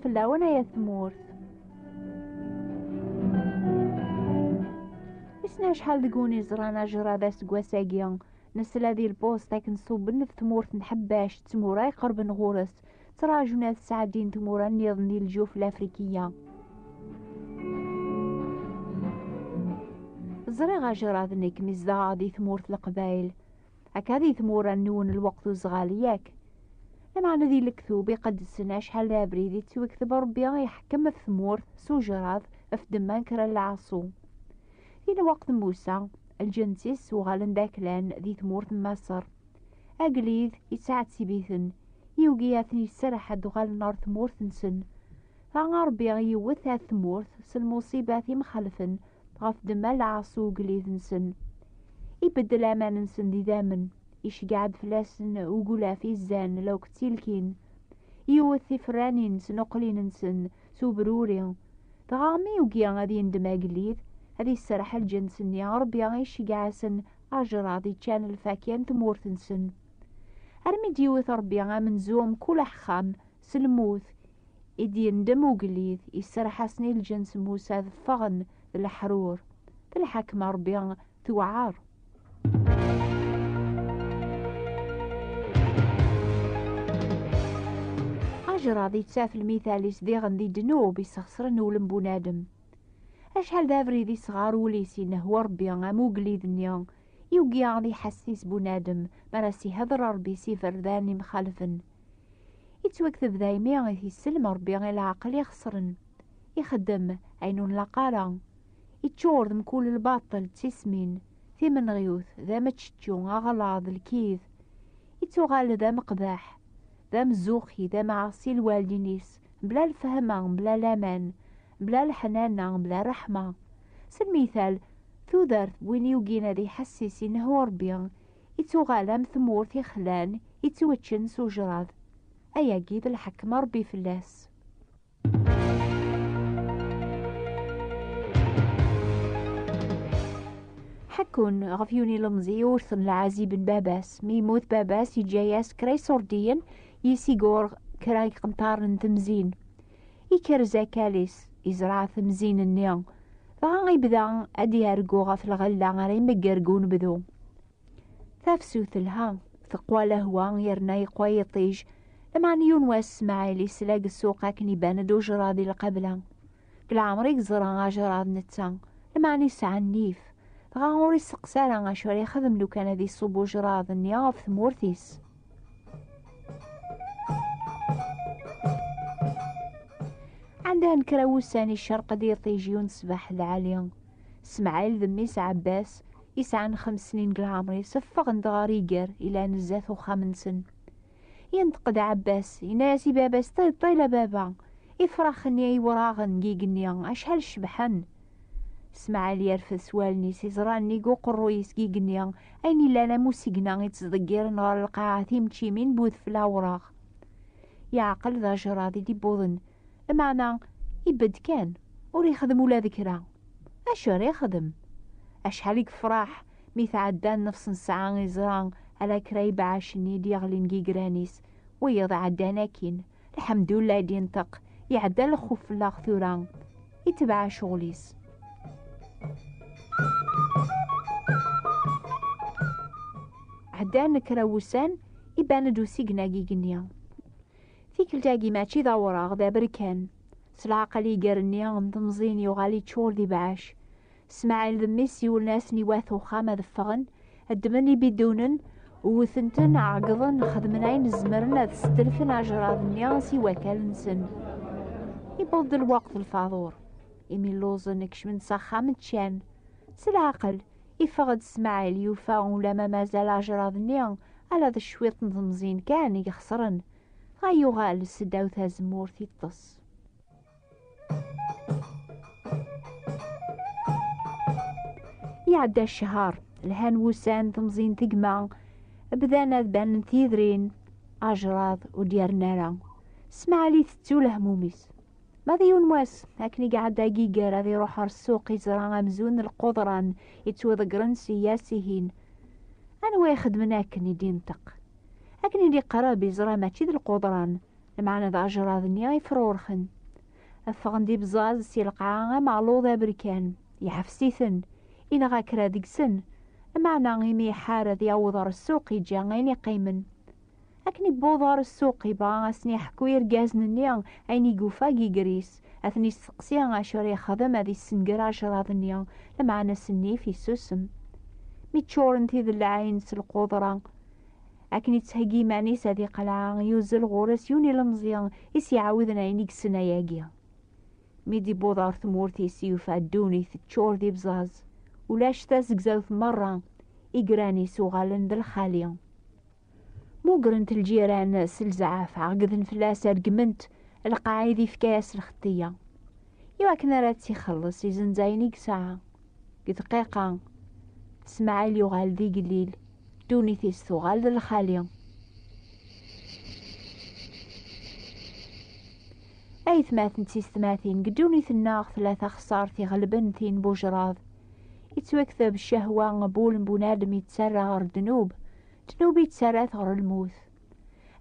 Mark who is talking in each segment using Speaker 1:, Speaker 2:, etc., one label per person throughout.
Speaker 1: فلاون يا ثمورث. إسنا شحال دقوني زرانا جرادا سكواساكيا نسلا ذي البوست لكن صوبن في ثمورث نحباش تمورا يقرب نغورس تراجونا السعدين تمورا نيضني الجوف الأفريقية. زريغا جراد نيك مزدا غادي ثمورث القبايل هكا ثمورا نون الوقت وزغالياك لما ذي الكثوب يقدسنا شحال لابريدي توكتب ربي يحكم في ثمورث سوجراد في دمان كرا العصو. في وقت موسى الجنسيس وغالن داكلان ذي ثمورث مصر أقليذ يساعد سيبيثن يوقياثني السرحة دوغال نار ثمورث نسن فغربي يوث ثمورث سالمصيبات مخلفن غف دما العصو قليذ نسن يبدل امان نسن دي دامن يشقعد فلاسن وقولا في الزان لو كتيلكين يوثي فراني نسن وقلين نسن سوبروري تغامي وقيا غادي يندم قليذ هذه السرحة الجنسن يا ربي يشقعسن أجراضي كان الفاكيان ثمورث نسن أرمي ديوث ربي من زوم كل حخام سلموث إدي يندم وقليذ يسرح سني الجنس موسى فغن الحرور تلحك مربيان توعار. أجراضي تساف المثال يسديغن ذي دنوب يسخسرن ولم بنادم أشحال دافري ذي صغار وليسين هو ربيان موقليذ نيان يوقيا غادي حسيس بنادم مراسي هذر ربي سيفر ذاني مخالفن يتوكثب ذايمي غيثي السلم ربي غير العقل يخسرن يخدم عينون لقارا يتشورد مكول الباطل تسمين في من غيوث ذا متشتشون أغلاظ الكيذ يتوغال ذا مقباح ذا مزوخي ذا معصي الوالدينيس بلا الفهمان بلا لامان بلا الحنان بلا رحمة. سالمثال ثودرت وين يوقينا ذي حسيسين هو ربيان يتوغالم ثمورث يخلان يتوتشن سوجراذ أيا قيد الحكم ربي فلاس. حكون غفيوني لمزي يورثن العزيب باباس ميموت باباس يجاياس كراي صرديا يسيقور كراي قمطار تمزين يكرزا كاليس يزرع تمزين النيان فغاي بدا أدي هرقو غف الغلا غري مقرقون بذو ثافسوث لها ثقوى لهوا يرنا يقوى يطيج لما نيون واس معالي سلاق السوق كني باندو جرادي القبلة كل عمري زرا جراد نتسان لما نسعى النيف غاوري السقسارة غاشوري يخدم لو كان ذي صوبو جراد النياف ثمورثيس. عندها نكراوساني الشرق دي طيجيون صباح العالية اسماعيل ذميس عباس يسعن 5 سنين قلعمري سفغ ندغاريقر إلى نزاث وخامنسن ينتقد عباس يناسي باباس طيلة بابا يفرخني وراغن جيجنيا أشهل شبحن اسماعيل يرفس والني سيزراني قو قرويس جيجنيا أيني لانا موسيقنا يتصدقير نغار القاعة تيمتشي من بوث في الأوراغ يعقل ذا جرادي دي بوذن المعنى يبد كان وري يخدم ولا ذكرى أشهر يخدم أشحال يفرح ميثعدان نفس الساعة يزران على كرايب عاشني ديغلين جيجرانيس ويضع عداناكين الحمد لله ينطق يعدى الخوف الأخثوران يتبع شغليس. عدان كراوسان يباندو سيقنا جيجنيا فيك التاقي ماشي ذا وراغ ذا بركان سلعقلي قرنيا مضمزين يغالي تشور ذي بعاش اسماعيل ذميس يولناس نواثو خامة ذفغن الدمني بدونن وثنتن عقضن خدمن عين الزمرن تستلفن أجراض النياسي وكال نسن يبض الوقت الفاضور يمي لوزن نكش من صخامة شان سلعقل يفقد اسماعيل يوفاون لما مازال أجراض النيا على ذا شويط مضمزين كان يخسرن غيوغال السداو ثازمور ثيطس. يعدى الشهر الهان وسان تمزين تقمع بدانا ذبان ثيذرين أجراض وديار نارا اسمع لي ثتو لهموميس ماذا يونواس هكني قاعد دقيقة راذي يروح السوق يزرع مزون القدران يتوذقرن سياسيهين أنا واخد من هكني دي نطق هكني دي قراب يزرع ماشي ذي القدران لمعنى ذا أجراضني يفرورخن أفغن دي بزاز سي القاعة معلوض أبريكان يحفسيثن إنا غاكرا ديكسن معنى غيمي حارة يوضر السوق يجا غيني قيمن أكني بوضر السوق يبا أسني حكوير جازنني أيني قوفاقي قريس أثني سقسيا عشري خدم هذي السنقر عشراضني لمعنى سني في سوسم ميتشورن تيذ العين سلقوضرا أكني تهجي معني سادي قلعا يوزل غورس يوني لمزيان إسي عاوذنا عينيك السنة ياقيا ميدي بوضار ثمورتي سيوفا دوني تشور دي بزاز ولاش تاسق زوث مرة إقراني سوغالن ذا الخالية موقرنت الجيران سلزعاف عقدن فلاس رقمنت القاعدي في كاس الخطية يواكنا راتي خلص يزنزاينيك ساعة دقيقة اسماعيل يغال ذي قليل دوني تيستوغال ذا الخالية أي 38 قدوني ثناغ 3 خسارتي غلبن ثين بوجراض يتوكثب الشهوة بول بنادم يتسرى غر دنوب يتسرى غر الموت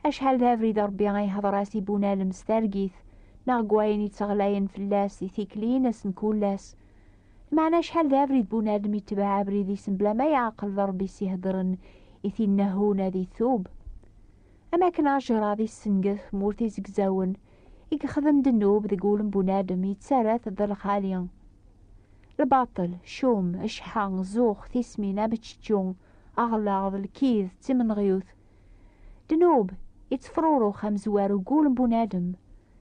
Speaker 1: أشحال دافري دربي غيهضراسي بنادم ستارقيث ناقوين يتغلاين فلاس يثيكلين اسن كولاس معنى شحال دافري بنادم يتبع بريدي سنبلا ما يعقل ضربي سيهدرن يثينهون ذي ثوب أما كان أجراضي السنقث مورتي زكزاون يخدم دنوب ذقول بنادم يتسرى ذا الخالية الباطل شوم اشحان زوخ تسمينا بتشجون أغلاظ الكيذ تمن غيوث دنوب يتفرورو خمزوار وقول بنادم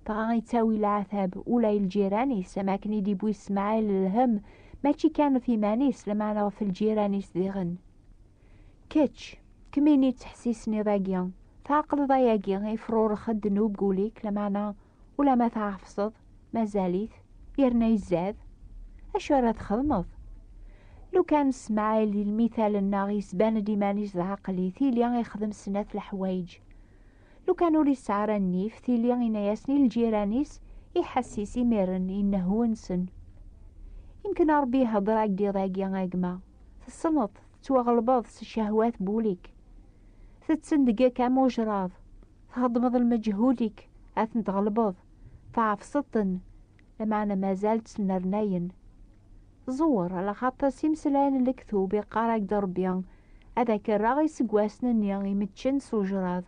Speaker 1: طغا يتاوي العذاب ولا الجيرانيس أماكن يديبو يسمعي للهم ماشي كان في مانيس لما نغف الجيرانيس ذيغن كتش كميني تحسيسني ضاقيا تعقل ضايقيا يفرور خد دنوب قوليك لمعنا ولا ما تعفصد ما زاليث يرنا يزاد أشو راه تخدمض لو كان سمعالي المثال الناغيس بان ديمانيش ذا عقلي ثيليا يخدم سنة الحوايج لو كانوا لي سعر النيف ثيليا ينايسني الجيرانيس يحسيسي ميرن إنه انسن يمكن ربي هضراك دي ضاقيا غاقما تسنط تواغلبض الشهوات بوليك تتسندقك موجراض تهضمض المجهولك أثن تغلبض تعفصطن لمعنى ما زالت سنرناين زور على خاطر سيمسلان الكثوب يقارك دربيان هذاك الراغي سقواسنا نيان يمتشن سوجراض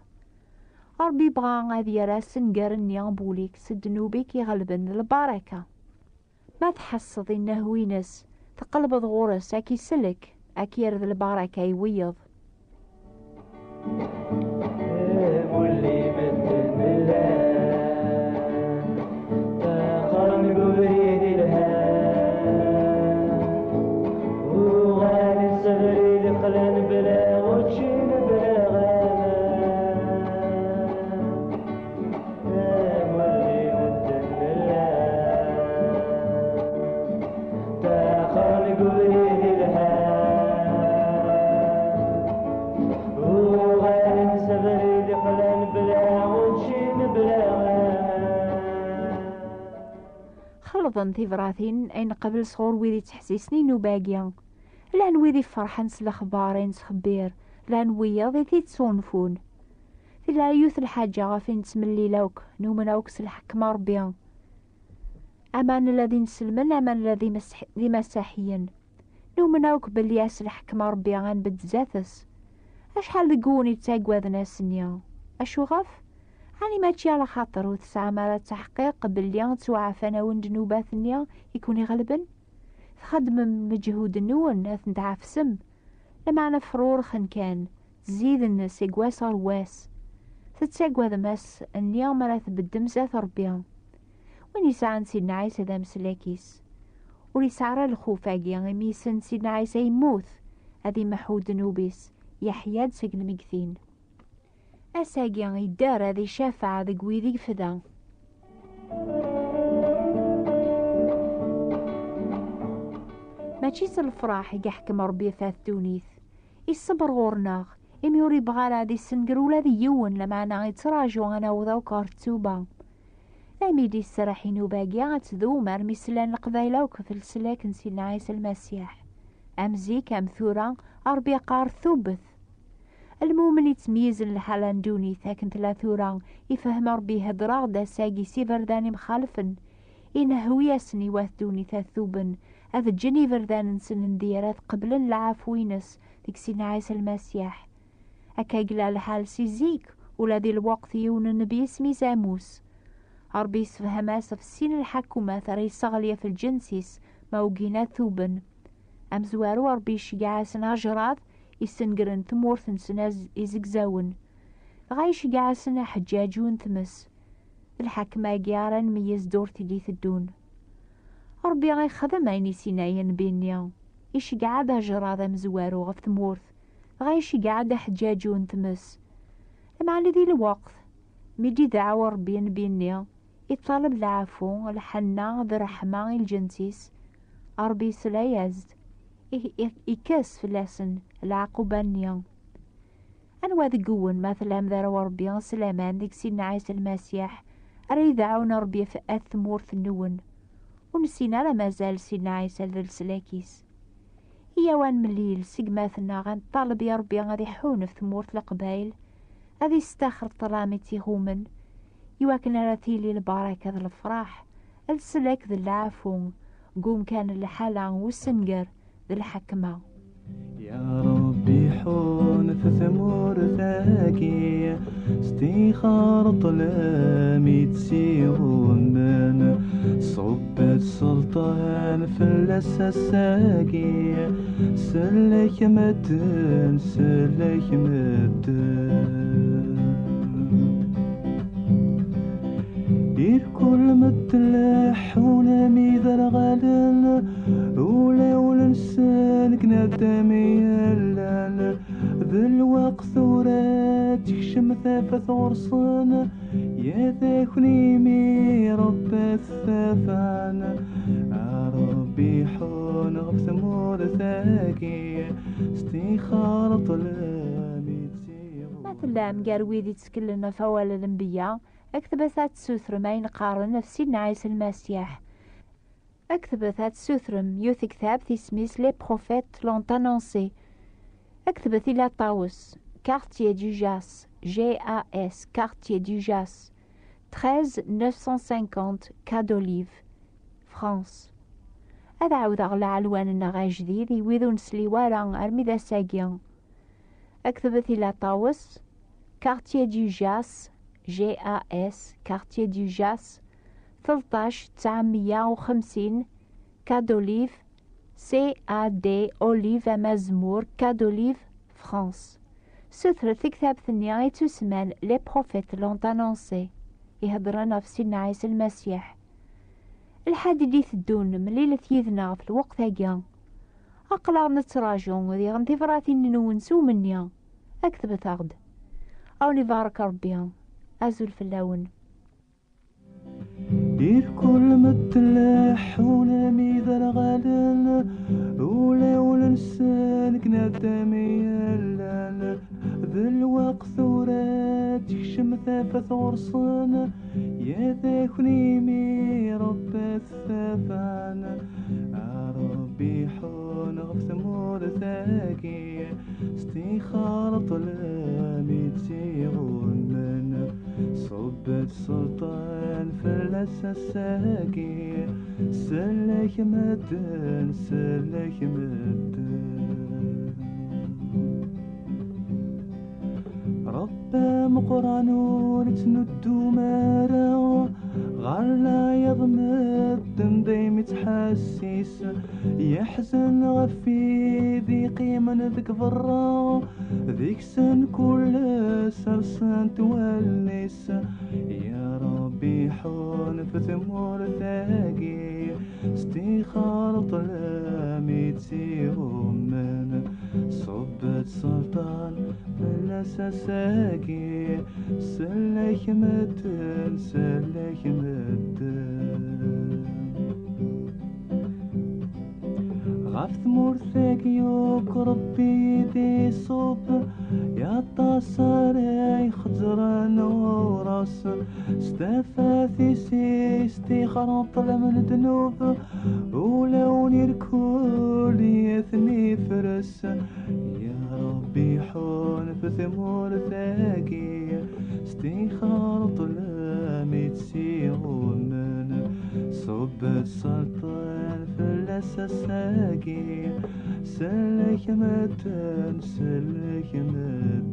Speaker 1: ربي بغا غادي يراس نقار نيان بوليك سدنوبيك يغلبن البركة ما تحصد إنه وينس تقلب غورس أكي سلك أكي يرد البركة يويض خلطن تيفراثين أين قبل صغور ويدي تحسيسني نوباقيا لان ويدي فرحان سلخبارين سخبير لان وياضي تيتسونفون لا يوث الحاجة غافين تسملي لوك نومناوك سلحك مربيا أمان الذي نسلمن أمان الذي مساحيا نومناوك بلي سلحك مربيا غان بدزاثس أشحال ذقوني تاقوى ذنا سنيا أشو غف هاني ماشي على خاطر وتسعى مرات تحقيق بلي توعفنا وندنوبا ثنيا يكون يغلبن تخدم مجهود النون اثن تعفسم لما أنا فرور خن كان تزيد الناس يقوى صار واس تتساقوى ذماس النيا مرات بالدمزة ربيا وين يسعى سيدنا عيسى ذا مسلاكيس وليسعر الخوفاقيا ميسن سيدنا عيسى يموت هذي محود نوبيس يحياد سجن مكثين أساقيا يدار هذي شافعة ذي قويذي فدا ماشي الفراح يحكم ربي فاث تونيث الصبر غورناغ يميوري بغالا هذي السنقر ولا ذي يون لما أنا يتراجو أنا وذا وكارتوبا أميدي السراحين وباقيا تذومر مسلان القبايلة وكفل سلاك نسينا عيسى المسيح أمزيك أمثورا أربي قار ثوبث المؤمن يتميز الحالة ندوني ثاكن ثلاثورا يفهم ربي هدرا دا ساقي سيفرداني مخالفن إنه هو ياسني واثدوني ثاثوبن هذا جني فردان نسن نديرات قبل العافوينس ديك سينا عيسى المسيح هكا قلا الحال سيزيك ولا دي الوقت يون النبي اسمي زاموس ربي يسفهم في السين الحكومة ثري صغلية في الجنسيس موقينا ثوبن أمزوارو ربي شقعاسن هجرات يسنقرن ثمورثن سناز يزقزاون غايش قعاسن حجاجون ثمس الحكمة قيارن ميز دورتي دي ثدون ربي غي خدم عيني سينايا بينيا إيش قاعد هجرات أمزوارو غف ثمورث غايش قاعد حجاجون ثمس مع ذي الوقت ميدي دعوة ربي بينيا يطالب العفو الحنة ذي رحمة الجنسيس ربي سلا يزد إكاس فلاسن العقوبة نيا أنوا ذي قوون مثلا مذارا وربي سلامان ديك سيدنا عيسى المسيح أري دعونا ربي في أثمورث النون ونسينا لا مازال سيدنا عيسى ذي السلاكيس هي وان مليل سيقماثنا غنطالب يا ربي غادي حون في ثمورث القبايل غادي يستخر طلامتي هومن يواكن راتيلي البركة ذي الفراح السلاك ذي العفو قوم كان الحالة والسنقر ذي الحكمة
Speaker 2: يا ربي حون في ثمور ثاقي استخار طلامي تسيرون من صب السلطان في الساقي سلك مدن سلك مدن كل متلح ونامي ذا الغلل ولا نسان كنادامي اللال ذا الوقت ورات يكشم ثافث غرصان يا ذاكني مي رب الثافان ربي حون غف ثمور ثاقي استخار طلامي
Speaker 1: مثلا مقاروي ذي تسكلنا فوال الانبياء أكتبثات سوثرم أين قارن نفسي عيسى المسيح أكتبثات سوثرم يوث كتاب تسميس لي بروفيت لونت أنونسي أكتبث إلى طاوس كارتيer du Jas GAS كارتيer du Jas 13950 Cas d'Olive فرانس هذا عاود أغلى علواننا غا جديد يويذو نسلي وارا أرمي ذا ساقيا أكتبث إلى طاوس كارتيer du Jas GAS quartier du Jas 13950 كادوليف CAD أوليف مزمور كادوليف فرانس سثرة كتاب ثانية تسمى لي بروفيت لونت أنونسي يهضرنا في سيدنا عيسى المسيح الحادي دي ثدون مليلة يذنا في الوقت هاقيا أقلا نتراجون ذي غنتي فراتي ننونسو منيا أكتب ثغد أو نبارك ربيا أزول في اللون
Speaker 2: كل متلح ونامي ذا الغلل ولا نسان كنادامي اللال ذا الوقت ورات يكشم ثافث غرصان يا ذاكني مي رب الثافان ربي حون غف ثمور ثاقي استخار طلامي تسيغون من صب السلطان في الساقي سلك مدن سلك مدن رب مقرانون تندو مارا غالا يضمد دايم تحسيس يحزن غفي ذي قيمة ذيك فرا ذيك سن كل سرسان توليس يا ربي حون في ثمور ثاقي استخار طلامي تسيهم من صبت سلطان فلسساقي سلك مدن سلك مدن غف مرثك يوك ربي دي صوب يا تصاري خزران وراس استفاثي سيستي خرط من الذنوب ولو نركول يثني فرس يا ربي حون ثمور ثاقي ستيخار طلام يتسيغمن صب السلطان فلاس الساقي سلك متن سلك متن